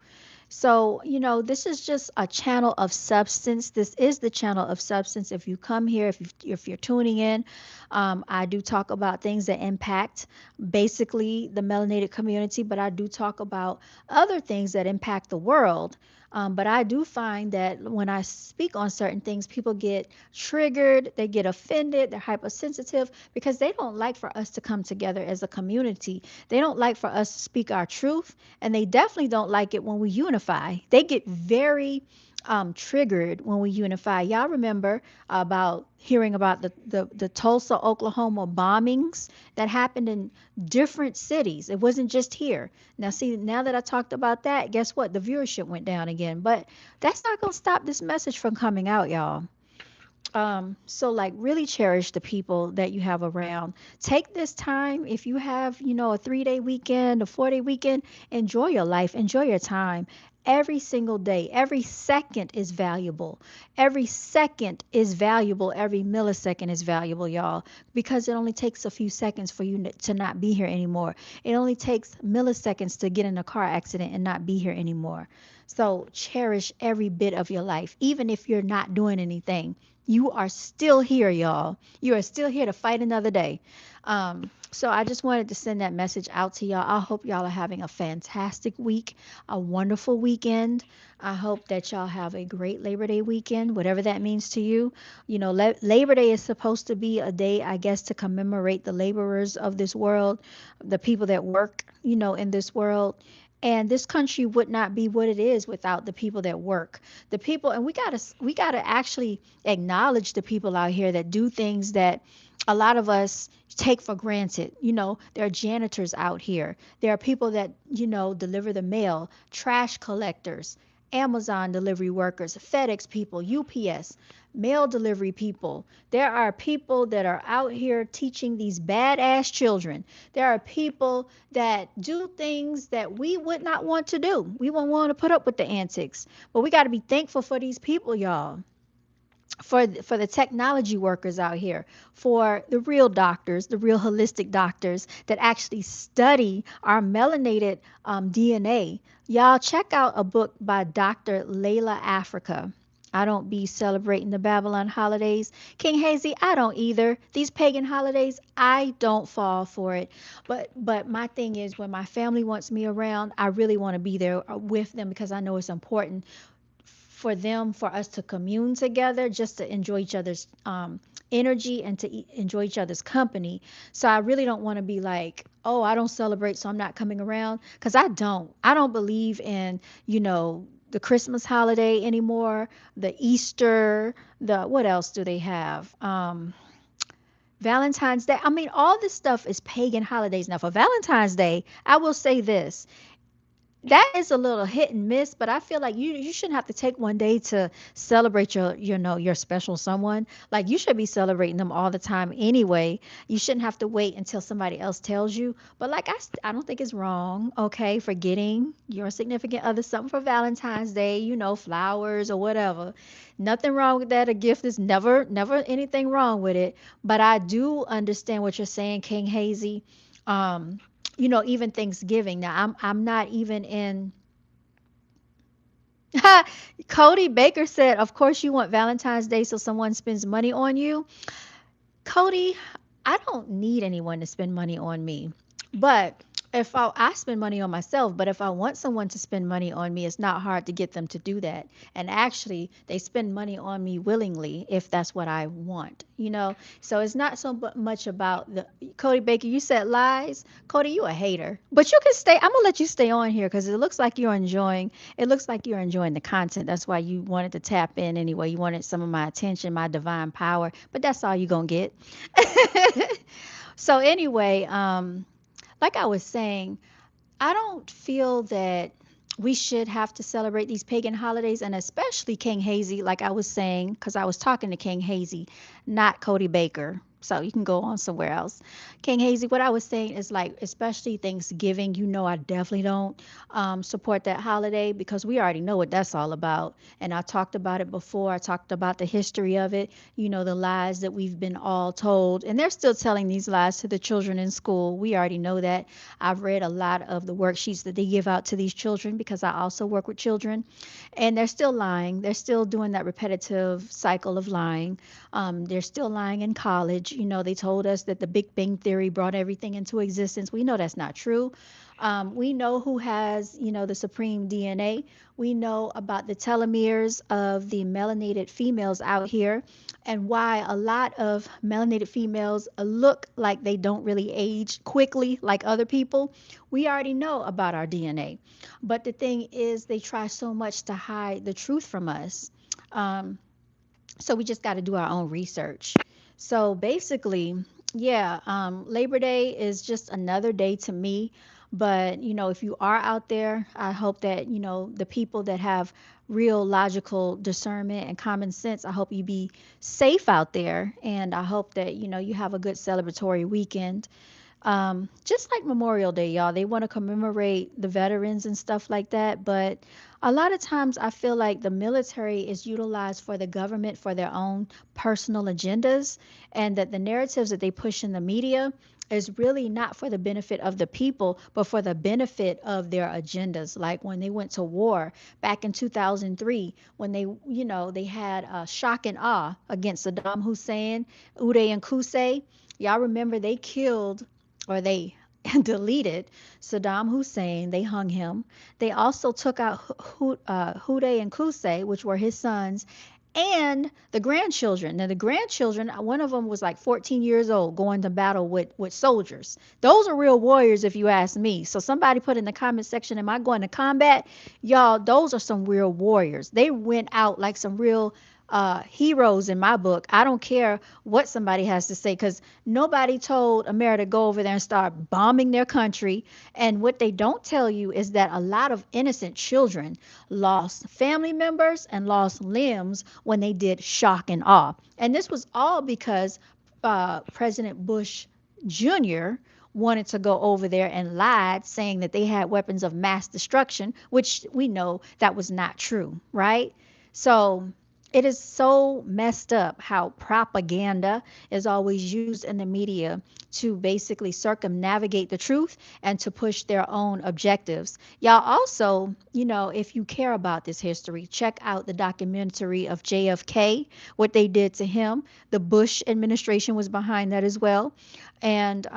So, this is just a channel of substance. This is the channel of substance. If you come here, if you're tuning in, I do talk about things that impact basically the melanated community, but I do talk about other things that impact the world. But I do find that when I speak on certain things, people get triggered, they get offended, they're hypersensitive because they don't like for us to come together as a community. They don't like for us to speak our truth, and they definitely don't like it when we unify. They get very triggered when we unify. Y'all remember about hearing about the Tulsa, Oklahoma bombings that happened in different cities. It wasn't just here. Now, see, now that I talked about that, guess what? The viewership went down again. But that's not going to stop this message from coming out, y'all. So like really cherish the people that you have around. Take this time. If you have, a 3-day weekend, a 4-day weekend, enjoy your life, enjoy your time. Every single day, every second is valuable. Every second is valuable. Every millisecond is valuable, y'all, because it only takes a few seconds for you to not be here anymore. It only takes milliseconds to get in a car accident and not be here anymore. So cherish every bit of your life, even if you're not doing anything. You are still here, y'all. You are still here to fight another day. So I just wanted to send that message out to y'all. I hope y'all are having a fantastic week, a wonderful weekend. I hope that y'all have a great Labor Day weekend, whatever that means to you. Labor Day is supposed to be a day, I guess, to commemorate the laborers of this world, the people that work, in this world. And this country would not be what it is without the people that work. The people, and we gotta actually acknowledge the people out here that do things that a lot of us take for granted. There are janitors out here. There are people that, deliver the mail, trash collectors, Amazon delivery workers, FedEx people, UPS, mail delivery people. There are people that are out here teaching these badass children. There are people that do things that we would not want to do. We won't want to put up with the antics. But we got to be thankful for these people, y'all, for the technology workers out here, for the real doctors, the real holistic doctors that actually study our melanated DNA. Y'all check out a book by Dr. Layla Africa. I don't be celebrating the Babylon holidays. King Hazy, I don't either. These pagan holidays, I don't fall for it. But my thing is when my family wants me around, I really want to be there with them because I know it's important for them, for us to commune together, just to enjoy each other's energy and to enjoy each other's company. So I really don't want to be like, oh, I don't celebrate, so I'm not coming around, because I don't believe in, the Christmas holiday anymore, the Easter, the what else do they have? Valentine's Day. I mean, all this stuff is pagan holidays. Now, for Valentine's Day, I will say this: that is a little hit and miss, but I feel like you shouldn't have to take one day to celebrate your special someone. Like you should be celebrating them all the time anyway. You shouldn't have to wait until somebody else tells you. But like I don't think it's wrong, okay, for getting your significant other something for Valentine's Day, flowers or whatever. Nothing wrong with that. A gift is never anything wrong with it. But I do understand what you're saying, King Hazy. Um, even Thanksgiving. Now, I'm not even in. Cody Baker said, "Of course you want Valentine's Day so someone spends money on you." Cody, I don't need anyone to spend money on me. But if I spend money on myself, but if I want someone to spend money on me, it's not hard to get them to do that. And actually, they spend money on me willingly if that's what I want. So it's not so much about the Cody Baker. You said lies. Cody, you a hater. But you can stay. I'm gonna let you stay on here because it looks like you're enjoying. It looks like you're enjoying the content. That's why you wanted to tap in anyway. You wanted some of my attention, my divine power. But that's all you're gonna get. So anyway, like I was saying, I don't feel that we should have to celebrate these pagan holidays, and especially King Hazy, like I was saying, because I was talking to King Hazy, not Cody Baker. So you can go on somewhere else. King Hazy, what I was saying is like, especially Thanksgiving, I definitely don't support that holiday because we already know what that's all about. And I talked about it before. I talked about the history of it, the lies that we've been all told. And they're still telling these lies to the children in school. We already know that. I've read a lot of the worksheets that they give out to these children because I also work with children. And they're still lying. They're still doing that repetitive cycle of lying. They're still lying in college. They told us that the Big Bang Theory brought everything into existence. We know that's not true. We know who has, the supreme DNA. We know about the telomeres of the melanated females out here and why a lot of melanated females look like they don't really age quickly like other people. We already know about our DNA. But the thing is, they try so much to hide the truth from us. Um, so we just got to do our own research. So basically, yeah, Labor Day is just another day to me. But, if you are out there, I hope that, the people that have real logical discernment and common sense, I hope you be safe out there. And I hope that, you have a good celebratory weekend. Just like Memorial Day, y'all, they want to commemorate the veterans and stuff like that. But a lot of times I feel like the military is utilized for the government for their own personal agendas, and that the narratives that they push in the media is really not for the benefit of the people, but for the benefit of their agendas. Like when they went to war back in 2003, when they had shock and awe against Saddam Hussein, Uday and Qusay. Y'all remember they killed or they deleted Saddam Hussein. They hung him. They also took out Houday and Qusay, which were his sons, and the grandchildren. Now, the grandchildren, one of them was like 14 years old going to battle with soldiers. Those are real warriors, if you ask me. So, somebody put in the comment section, am I going to combat? Y'all, those are some real warriors. They went out like some real heroes in my book. I don't care what somebody has to say because nobody told America to go over there and start bombing their country. And what they don't tell you is that a lot of innocent children lost family members and lost limbs when they did shock and awe. And this was all because President Bush Jr. wanted to go over there and lied, saying that they had weapons of mass destruction, which we know that was not true, right? So it is so messed up how propaganda is always used in the media to basically circumnavigate the truth and to push their own objectives. Y'all also, if you care about this history, check out the documentary of JFK, what they did to him. The Bush administration was behind that as well. And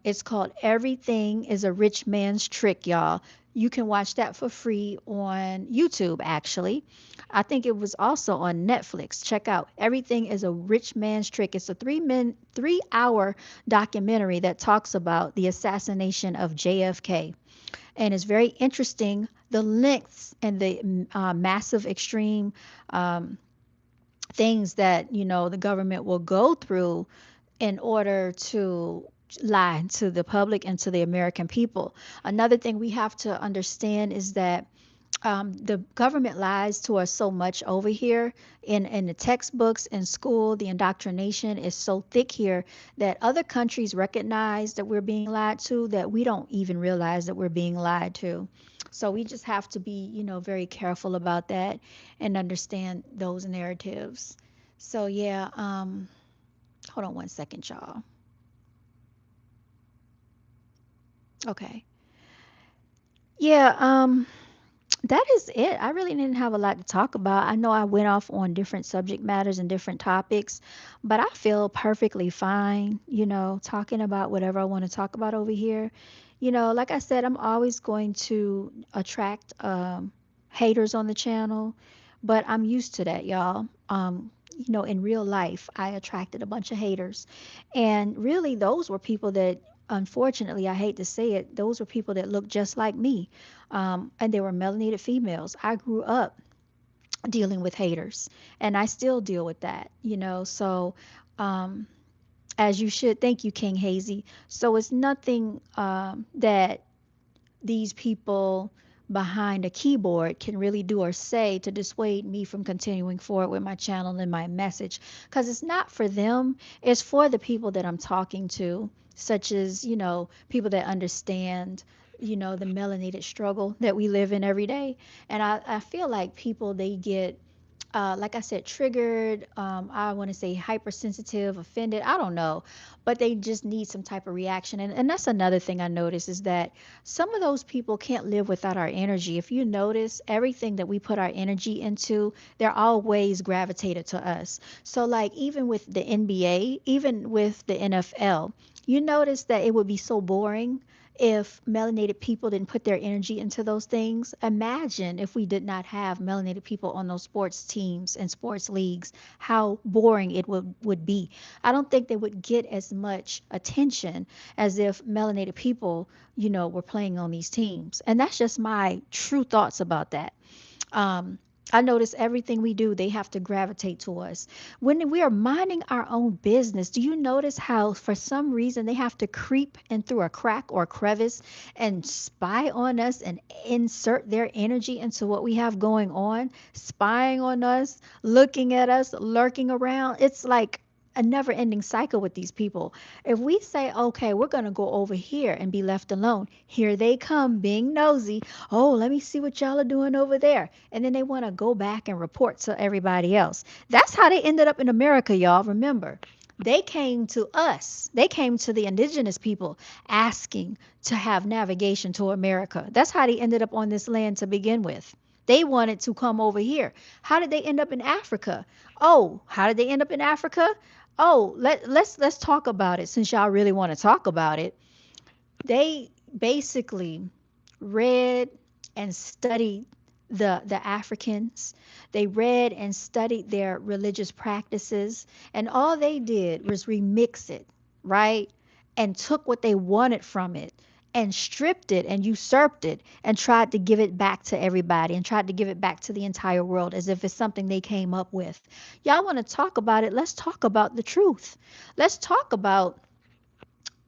it's called Everything is a Rich Man's Trick, y'all. You can watch that for free on YouTube, actually. I think it was also on Netflix. Check out Everything is a Rich Man's Trick. It's a 3-hour documentary that talks about the assassination of JFK. And it's very interesting the lengths and the massive extreme um, things that the government will go through in order to lie to the public and to the American people. Another thing we have to understand is that the government lies to us so much over here in the textbooks in school. The indoctrination is so thick here that other countries recognize that we're being lied to, that we don't even realize that we're being lied to. So we just have to be, very careful about that and understand those narratives. So yeah, hold on one second, y'all. Okay. Yeah, that is it. I really didn't have a lot to talk about. I know I went off on different subject matters and different topics, but I feel perfectly fine, talking about whatever I want to talk about over here. Like I said, I'm always going to attract haters on the channel, but I'm used to that, y'all. In real life, I attracted a bunch of haters. And really, those were people that, unfortunately, I hate to say it, those were people that looked just like me, and they were melanated females. I grew up dealing with haters, and I still deal with that, So, um, as you should, thank you, King Hazy. So it's nothing that these people behind a keyboard can really do or say to dissuade me from continuing forward with my channel and my message. Because it's not for them, it's for the people that I'm talking to, such as, people that understand, the melanated struggle that we live in every day. And I feel like people, they get like I said, triggered. I want to say hypersensitive, offended. I don't know, but they just need some type of reaction. And that's another thing I notice is that some of those people can't live without our energy. If you notice, everything that we put our energy into, they're always gravitated to us. So, like, even with the NBA, even with the NFL, you notice that it would be so boring if melanated people didn't put their energy into those things. Imagine if we did not have melanated people on those sports teams and sports leagues, how boring it would be. I don't think they would get as much attention as if melanated people, were playing on these teams. And that's just my true thoughts about that. um, I notice everything we do, they have to gravitate to us. When we are minding our own business, do you notice how, for some reason, they have to creep in through a crack or crevice and spy on us and insert their energy into what we have going on, spying on us, looking at us, lurking around? It's like a never ending cycle with these people. If we say, okay, we're going to go over here and be left alone, here they come being nosy. Oh, let me see what y'all are doing over there. And then they want to go back and report to everybody else. That's how they ended up in America, y'all. Remember, they came to us, they came to the indigenous people asking to have navigation to America. That's how they ended up on this land to begin with. They wanted to come over here. How did they end up in Africa? Oh, how did they end up in Africa? Oh, let's talk about it since y'all really want to talk about it. They basically read and studied the Africans. They read and studied their religious practices, and all they did was remix it, right? And took what they wanted from it and stripped it and usurped it and tried to give it back to everybody and tried to give it back to the entire world as if it's something they came up with. Y'all want to talk about it? Let's talk about the truth. Let's talk about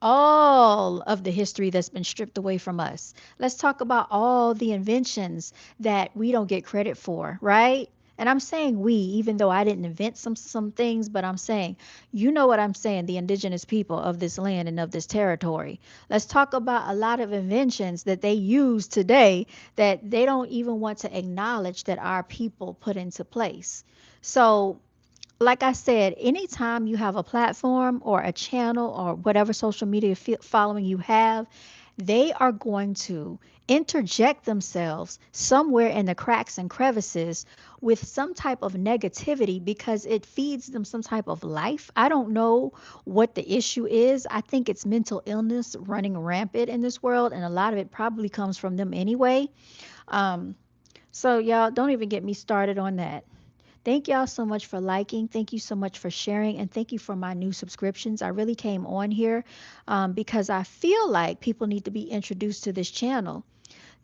all of the history that's been stripped away from us. Let's talk about all the inventions that we don't get credit for, right? And I'm saying we, even though I didn't invent some things, but I'm saying, you know what I'm saying, the indigenous people of this land and of this territory. Let's talk about a lot of inventions that they use today that they don't even want to acknowledge that our people put into place. So like I said, anytime you have a platform or a channel or whatever social media following you have, they are going to interject themselves somewhere in the cracks and crevices with some type of negativity because it feeds them some type of life. I don't know what the issue is. I think it's mental illness running rampant in this world, and a lot of it probably comes from them anyway. Um, so, y'all, don't even get me started on that. Thank y'all so much for liking. Thank you so much for sharing. And thank you for my new subscriptions. I really came on here because I feel like people need to be introduced to this channel.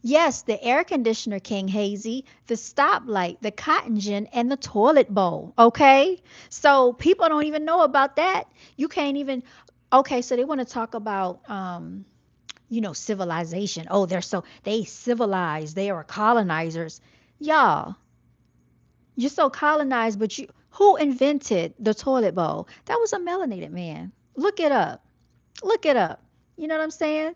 Yes, the air conditioner, King Hazy, the stoplight, the cotton gin, and the toilet bowl. Okay. So people don't even know about that. You can't even. Okay. So they want to talk about, civilization. Oh, they civilized. They are colonizers. Y'all, you're so colonized, but who invented the toilet bowl? That was a melanated man. Look it up. Look it up. You know what I'm saying?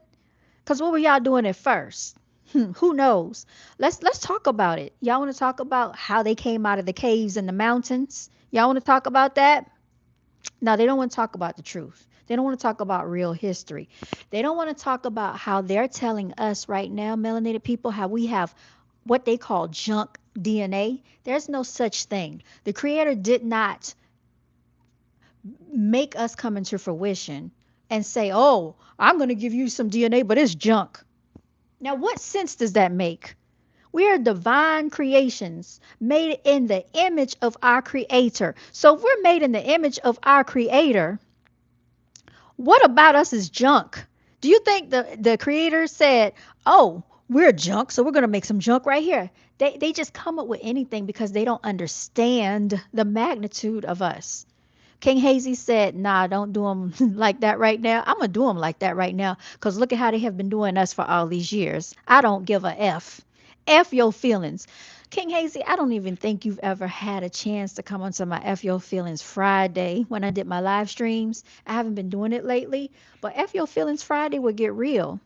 Cause what were y'all doing at first? Who knows? Let's talk about it. Y'all want to talk about how they came out of the caves and the mountains? Y'all want to talk about that? Now, they don't want to talk about the truth. They don't want to talk about real history. They don't want to talk about how they're telling us right now, melanated people, how we have what they call junk DNA. There's no such thing. The Creator did not make us come into fruition and say, oh, I'm going to give you some DNA, but it's junk. Now, what sense does that make? We are divine creations made in the image of our Creator. So if we're made in the image of our Creator, what about us is junk? Do you think the creator said, oh, we're junk, so we're going to make some junk right here? They just come up with anything because they don't understand the magnitude of us. King Hazy said, nah, don't do them like that right now. I'm going to do them like that right now because look at how they have been doing us for all these years. I don't give a F. F your feelings. King Hazy, I don't even think you've ever had a chance to come onto my F Your Feelings Friday when I did my live streams. I haven't been doing it lately, but F Your Feelings Friday would get real.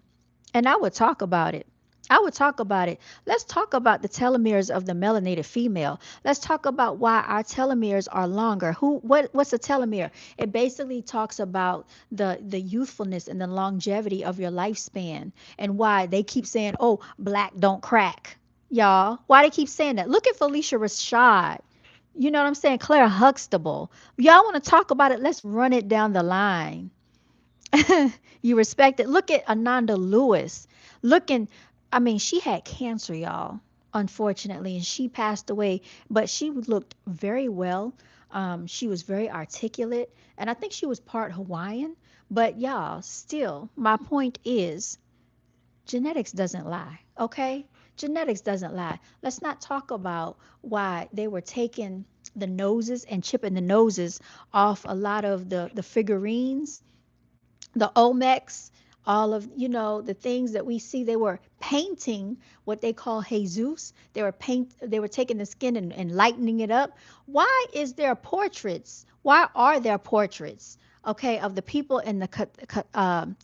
And I would talk about it. I would talk about it. Let's talk about the telomeres of the melanated female. Let's talk about why our telomeres are longer. What's a telomere? It basically talks about the youthfulness and the longevity of your lifespan and why they keep saying, "Oh, black don't crack." Y'all, why they keep saying that? Look at Felicia Rashad. You know what I'm saying? Claire Huxtable. Y'all want to talk about it? Let's run it down the line. You respect it. Look at Ananda Lewis. Looking, I mean, she had cancer, y'all, unfortunately, and she passed away, but she looked very well. She was very articulate, and I think she was part Hawaiian. But y'all, still, my point is genetics doesn't lie, okay? Genetics doesn't lie. Let's not talk about why they were taking the noses and chipping the noses off a lot of the figurines, the Olmecs, all of the things that we see. They were painting what they call Jesus. They were taking the skin and lightening it up. Why is there portraits? Why are there portraits? Okay, of the people in the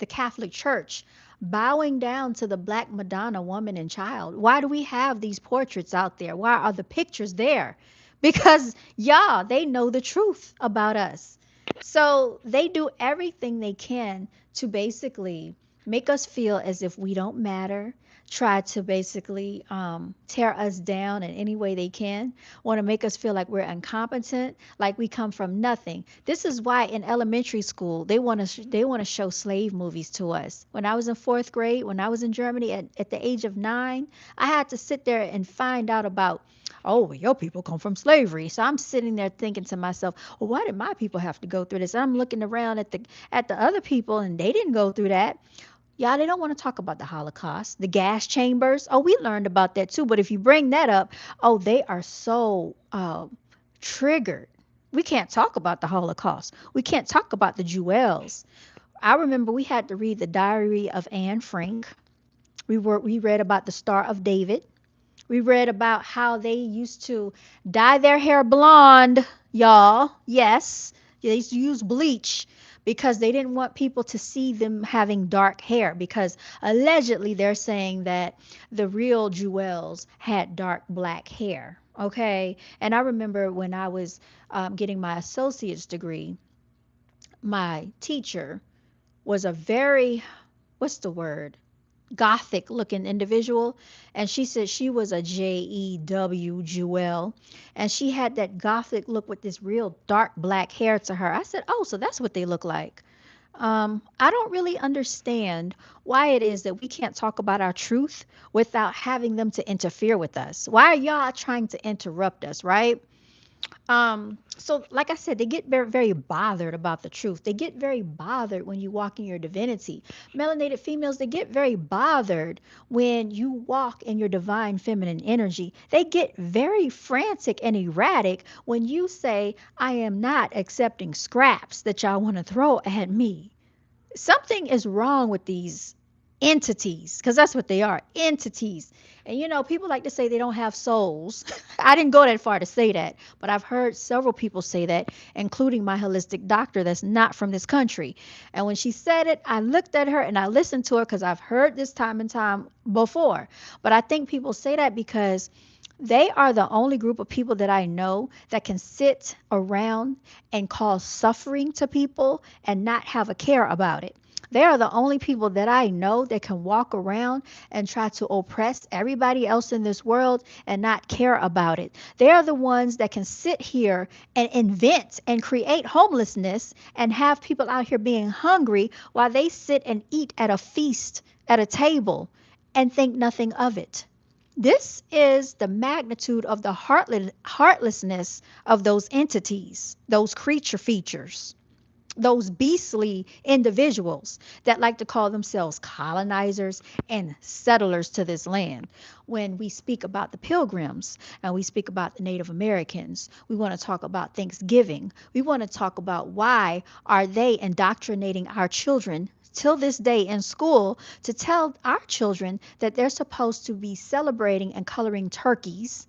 Catholic Church bowing down to the Black Madonna, woman and child. Why do we have these portraits out there? Why are the pictures there? Because yeah, they know the truth about us. So they do everything they can to basically make us feel as if we don't matter, try to basically tear us down in any way they can, want to make us feel like we're incompetent, like we come from nothing. This is why in elementary school they want to show slave movies to us. When I was in fourth grade, when I was in Germany at the age of 9, I had to sit there and find out about, oh, well, your people come from slavery. So I'm sitting there thinking to myself, well, why did my people have to go through this? And I'm looking around at the other people, and they didn't go through that. Yeah, they don't want to talk about the Holocaust, the gas chambers. Oh, we learned about that too. But if you bring that up, oh, they are so triggered. We can't talk about the Holocaust. We can't talk about the Jewels. I remember we had to read the Diary of Anne Frank. We read about the Star of David. We read about how they used to dye their hair blonde, y'all. Yes, they used to use bleach because they didn't want people to see them having dark hair, because allegedly they're saying that the real Jewels had dark black hair. Okay. And I remember when I was getting my associate's degree, my teacher was a very, what's the word? Gothic looking individual, and she said she was a JEW Jewel, and she had that gothic look with this real dark black hair to her. I said, oh, so that's what they look like. I don't really understand why it is that we can't talk about our truth without having them to interfere with us. Why are y'all trying to interrupt us, right? So like I said, they get very, very bothered about the truth. They get very bothered when you walk in your divinity. Melanated females, they get very bothered when you walk in your divine feminine energy. They get very frantic and erratic when you say, I am not accepting scraps that y'all want to throw at me. Something is wrong with these entities, because that's what they are, entities. And people like to say they don't have souls. I didn't go that far to say that, but I've heard several people say that, including my holistic doctor that's not from this country. And when she said it, I looked at her and I listened to her, because I've heard this time and time before. But I think people say that because they are the only group of people that I know that can sit around and cause suffering to people and not have a care about it. They are the only people that I know that can walk around and try to oppress everybody else in this world and not care about it. They are the ones that can sit here and invent and create homelessness and have people out here being hungry while they sit and eat at a feast at a table and think nothing of it. This is the magnitude of the heartlessness of those entities, those creature features, those beastly individuals that like to call themselves colonizers and settlers to this land. When we speak about the Pilgrims and we speak about the Native Americans, we want to talk about Thanksgiving. We want to talk about why are they indoctrinating our children till this day in school to tell our children that they're supposed to be celebrating and coloring turkeys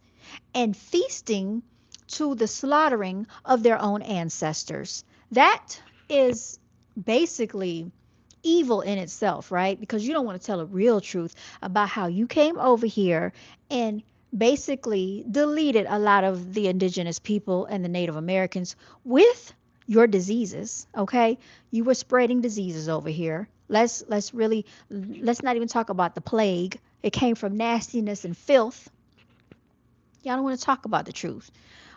and feasting to the slaughtering of their own ancestors. That is basically evil in itself, right? Because you don't want to tell a real truth about how you came over here and basically deleted a lot of the indigenous people and the Native Americans with your diseases, okay? You were spreading diseases over here. Let's not even talk about the plague. It came from nastiness and filth. Y'all don't want to talk about the truth.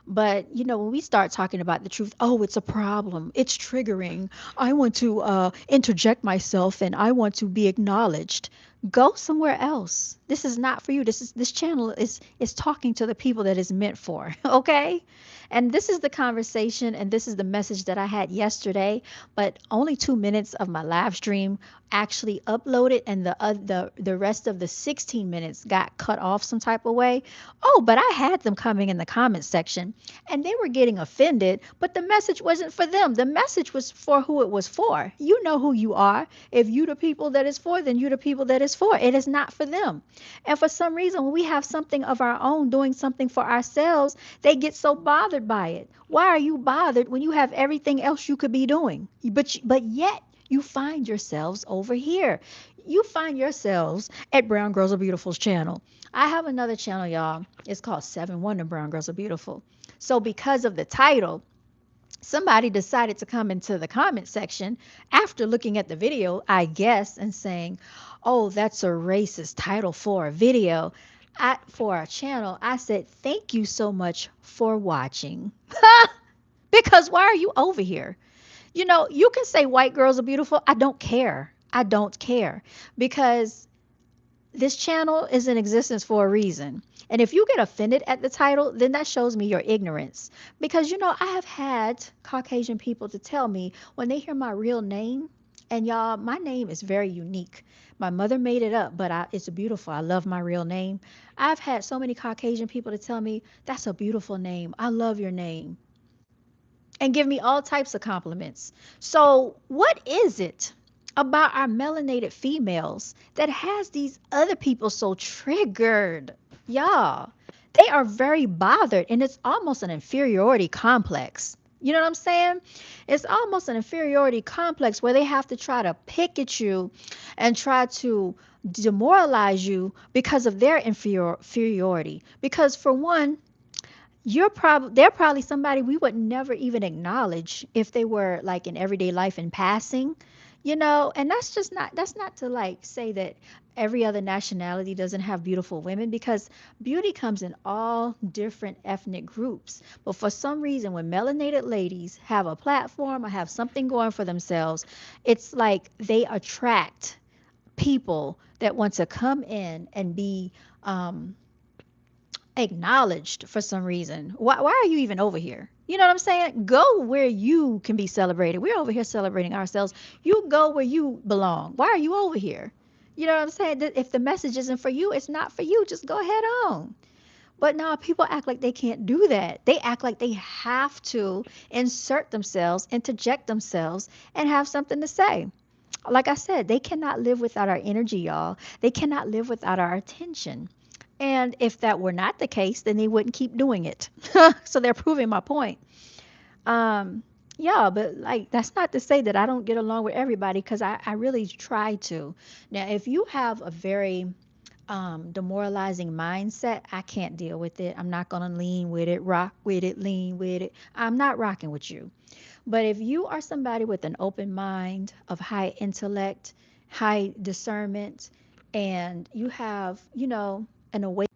But when we start talking about the truth, oh, it's a problem. It's triggering. I want to interject myself and I want to be acknowledged. Go somewhere else. This is not for you. This channel is talking to the people that it's meant for. Okay? And this is the conversation and this is the message that I had yesterday, but only 2 minutes of my live stream actually uploaded and the rest of the 16 minutes got cut off some type of way. Oh, but I had them coming in the comment section and they were getting offended, but the message wasn't for them. The message was for who it was for. You know who you are. If you the people that is for, then you the people that is for. It is not for them. And for some reason, when we have something of our own, doing something for ourselves, they get so bothered by it. Why are you bothered when you have everything else you could be doing? But yet you find yourselves over here. You find yourselves at Brown Girls Are Beautiful's channel. I have another channel, y'all. It's called 7 Wonder Brown Girls Are Beautiful. So because of the title, somebody decided to come into the comment section after looking at the video, I guess, and saying, oh, that's a racist title for a video. For a channel, I said, thank you so much for watching. Because why are you over here? You can say white girls are beautiful. I don't care. I don't care. Because this channel is in existence for a reason. And if you get offended at the title, then that shows me your ignorance. Because, I have had Caucasian people to tell me when they hear my real name, and y'all, my name is very unique. My mother made it up, but it's beautiful. I love my real name. I've had so many Caucasian people to tell me, that's a beautiful name. I love your name. And give me all types of compliments. So, what is it about our melanated females that has these other people so triggered? Y'all, they are very bothered, and it's almost an inferiority complex. You know what I'm saying? It's almost an inferiority complex where they have to try to pick at you and try to demoralize you because of their inferiority. Because, for one, they're probably somebody we would never even acknowledge if they were like in everyday life in passing, and that's not to like say that every other nationality doesn't have beautiful women, because beauty comes in all different ethnic groups. But for some reason, when melanated ladies have a platform or have something going for themselves, it's like they attract people that want to come in and be acknowledged for some reason. Why are you even over here? You know what I'm saying? Go where you can be celebrated. We're over here celebrating ourselves. You go where you belong. Why are you over here? You know what I'm saying? If the message isn't for you, it's not for you. Just go ahead on. But now people act like they can't do that. They act like they have to insert themselves, interject themselves, and have something to say. Like I said, they cannot live without our energy, y'all. They cannot live without our attention. And if that were not the case, then they wouldn't keep doing it. So they're proving my point. Um, yeah, but like that's not to say that I don't get along with everybody, because I really try to. Now, if you have a very demoralizing mindset, I can't deal with it. I'm not going to lean with it, rock with it, lean with it. I'm not rocking with you. But if you are somebody with an open mind, of high intellect, high discernment, and you have, an awakening.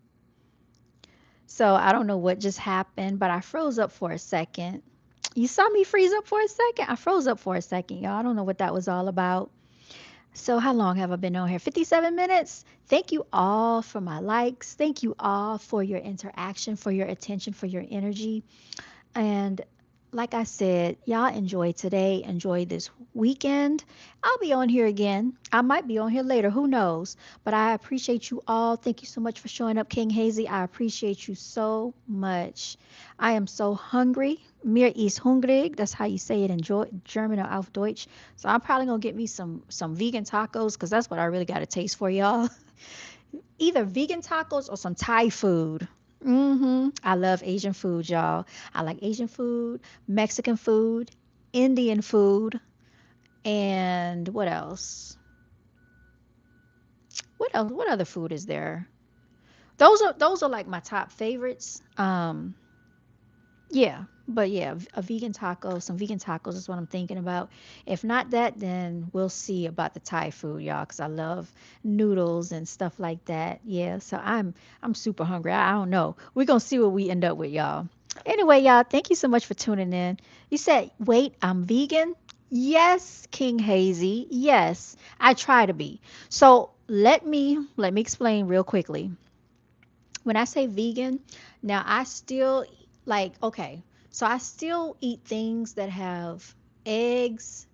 So I don't know what just happened, but I froze up for a second. You saw me freeze up for a second? I froze up for a second, y'all. I don't know what that was all about. So how long have I been on here? 57 minutes. Thank you all for my likes. Thank you all for your interaction, for your attention, for your energy. And like I said, y'all enjoy today, enjoy this weekend. I'll be on here again. I might be on here later, who knows? But I appreciate you all. Thank you so much for showing up, King Hazy. I appreciate you so much. I am so hungry. Mir ist hungrig. That's how you say it in German or auf Deutsch. So I'm probably gonna get me some vegan tacos because that's what I really got a taste for, y'all. Either vegan tacos or some Thai food. I love Asian food, y'all. I like Asian food, Mexican food, Indian food, and what else? What else? What other food is there? Those are like my top favorites. Yeah, but yeah, a vegan taco, some vegan tacos is what I'm thinking about. If not that, then we'll see about the Thai food, y'all, because I love noodles and stuff like that. Yeah, so I'm super hungry. I don't know. We're gonna see what we end up with, y'all. Anyway, y'all, thank you so much for tuning in. You said, wait, I'm vegan? Yes, King Hazy. Yes, I try to be. So let me explain real quickly. When I say vegan, now I still like, okay, so I still eat things that have eggs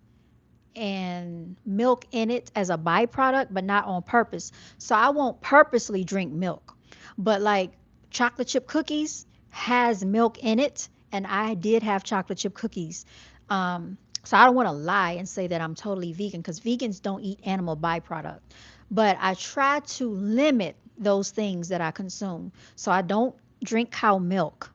and milk in it as a byproduct, but not on purpose. So I won't purposely drink milk. But like chocolate chip cookies has milk in it, and I did have chocolate chip cookies. So I don't want to lie and say that I'm totally vegan because vegans don't eat animal byproduct. But I try to limit those things that I consume. So I don't drink cow milk.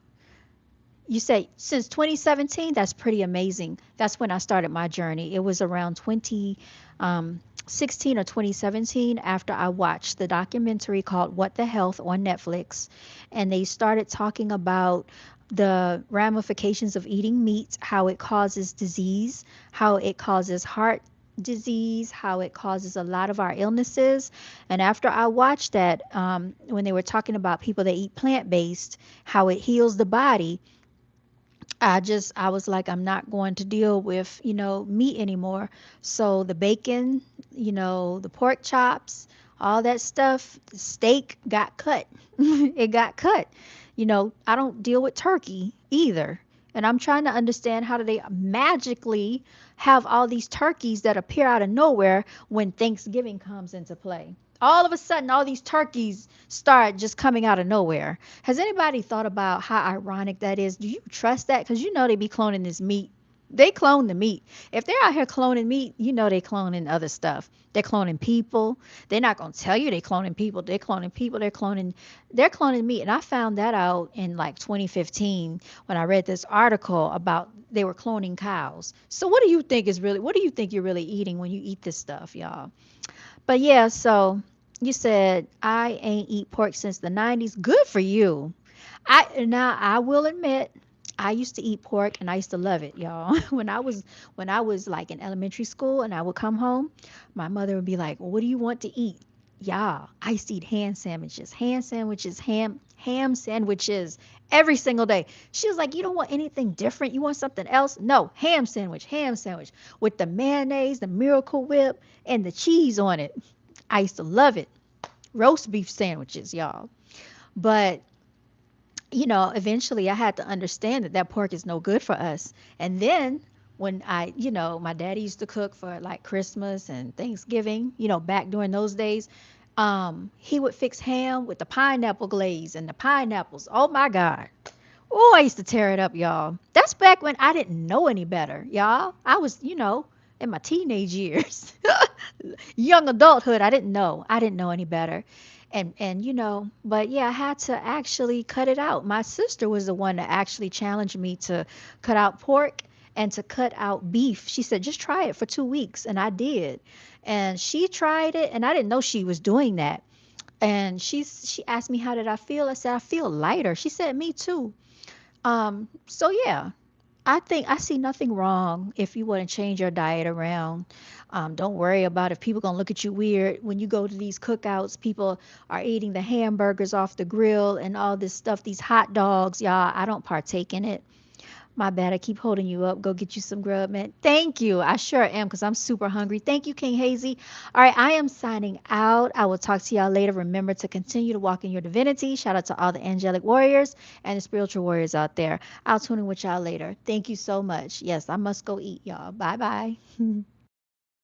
You say since 2017, that's pretty amazing. That's when I started my journey. It was around 2016 or 2017 after I watched the documentary called What the Health on Netflix. And they started talking about the ramifications of eating meat, how it causes disease, how it causes heart disease, how it causes a lot of our illnesses. And after I watched that, when they were talking about people that eat plant based, how it heals the body, I was like, I'm not going to deal with, meat anymore. So the bacon, the pork chops, all that stuff, the steak got cut. It got cut. I don't deal with turkey either. And I'm trying to understand how do they magically have all these turkeys that appear out of nowhere when Thanksgiving comes into play. All of a sudden, all these turkeys start just coming out of nowhere. Has anybody thought about how ironic that is? Do you trust that? Because you know they be cloning this meat. They clone the meat. If they're out here cloning meat, you know they cloning other stuff. They're cloning people. They're not gonna tell you they cloning people. They're cloning people. They're cloning meat. And I found that out in like 2015 when I read this article about they were cloning cows. So what do you think you're really eating when you eat this stuff, y'all? But yeah, so you said I ain't eat pork since the 90s. Good for you. I will admit I used to eat pork and I used to love it, y'all. When I was like in elementary school and I would come home, my mother would be like, "Well, what do you want to eat?" Y'all, I used to eat ham sandwiches, ham sandwiches every single day. She was like, "You don't want anything different? You want something else?" No, ham sandwich with the mayonnaise, the Miracle Whip, and the cheese on it. I used to love it. Roast beef sandwiches, y'all. But eventually I had to understand that that pork is no good for us. And then when my daddy used to cook for like Christmas and Thanksgiving, back during those days, he would fix ham with the pineapple glaze and the pineapples. Oh my God. Oh, I used to tear it up, y'all. That's back when I didn't know any better, y'all. I was, in my teenage years, young adulthood. I didn't know any better. And but yeah, I had to actually cut it out. My sister was the one that actually challenged me to cut out pork and to cut out beef. She said, just try it for 2 weeks. And I did. And she tried it, and I didn't know she was doing that. And she asked me how did I feel. I said, I feel lighter. She said, me too. So yeah, I think I see nothing wrong if you want to change your diet around. Don't worry about if people gonna look at you weird when you go to these cookouts. People are eating the hamburgers off the grill and all this stuff. These hot dogs, y'all. I don't partake in it. My bad. I keep holding you up. Go get you some grub, man. Thank you. I sure am because I'm super hungry. Thank you, King Hazy. All right, I am signing out. I will talk to y'all later. Remember to continue to walk in your divinity. Shout out to all the angelic warriors and the spiritual warriors out there. I'll tune in with y'all later. Thank you so much. Yes, I must go eat, y'all. Bye bye.